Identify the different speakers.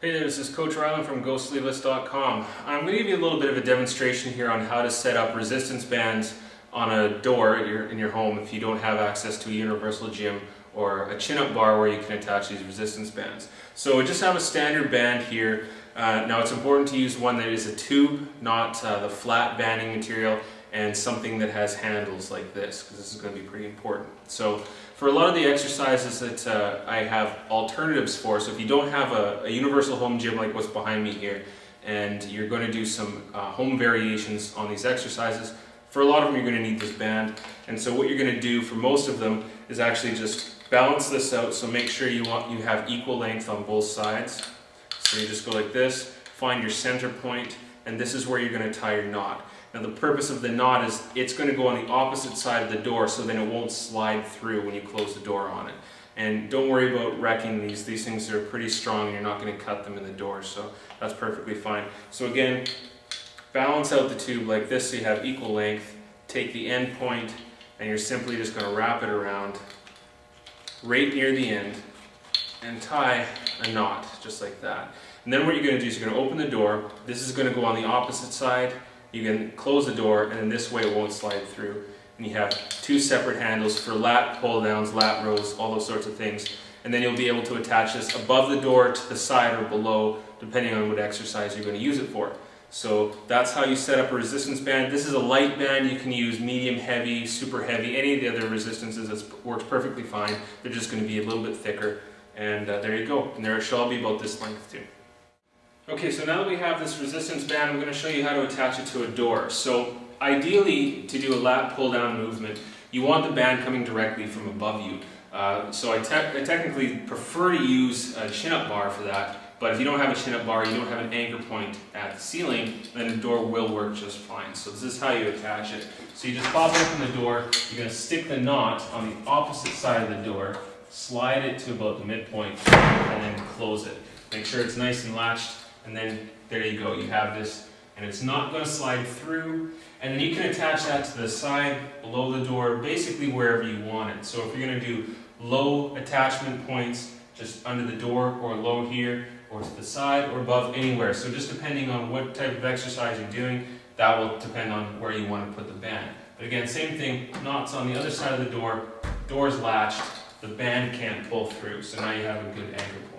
Speaker 1: Hey there, this is Coach Ryland from GhostlyList.com. I'm going to give you a little bit of a demonstration here on how to set up resistance bands on a door in your home if you don't have access to a universal gym or a chin-up bar where you can attach these resistance bands. So we just have a standard band here. Now it's important to use one that is a tube, not the flat banding material, and something that has handles like this, because this is going to be pretty important. So for a lot of the exercises that I have alternatives for, so if you don't have a universal home gym like what's behind me here, and you're going to do some home variations on these exercises, for a lot of them you're going to need this band. And so what you're going to do for most of them is actually just balance this out, so make sure you have equal length on both sides. So you just go like this, find your center point, and this is where you're going to tie your knot. Now the purpose of the knot is it's going to go on the opposite side of the door, so then it won't slide through when you close the door on it. And don't worry about wrecking these. These things are pretty strong and you're not going to cut them in the door, so that's perfectly fine. So again, balance out the tube like this so you have equal length. Take the end point and you're simply just going to wrap it around right near the end and tie a knot just like that. And then what you're going to do is you're going to open the door. This is going to go on the opposite side. You can close the door, and then this way it won't slide through. And you have two separate handles for lat pull downs, lat rows, all those sorts of things. And then you'll be able to attach this above the door, to the side, or below, depending on what exercise you're going to use it for. So that's how you set up a resistance band. This is a light band. You can use medium, heavy, super heavy, any of the other resistances. It works perfectly fine. They're just going to be a little bit thicker. And there you go. And there it shall be about this length too. Okay, so now that we have this resistance band, I'm going to show you how to attach it to a door. So ideally, to do a lat pull down movement, you want the band coming directly from above you. So I technically prefer to use a chin-up bar for that, but if you don't have a chin-up bar, you don't have an anchor point at the ceiling, then the door will work just fine. So this is how you attach it. So you just pop open the door, you're going to stick the knot on the opposite side of the door, slide it to about the midpoint, and then close it. Make sure it's nice and latched. And then there you go, you have this, and it's not going to slide through. And then you can attach that to the side, below the door, basically wherever you want it. So if you're going to do low attachment points, just under the door, or low here, or to the side, or above, anywhere. So just depending on what type of exercise you're doing, that will depend on where you want to put the band. But again, same thing, knots on the other side of the door, door's latched, the band can't pull through, so now you have a good anchor point.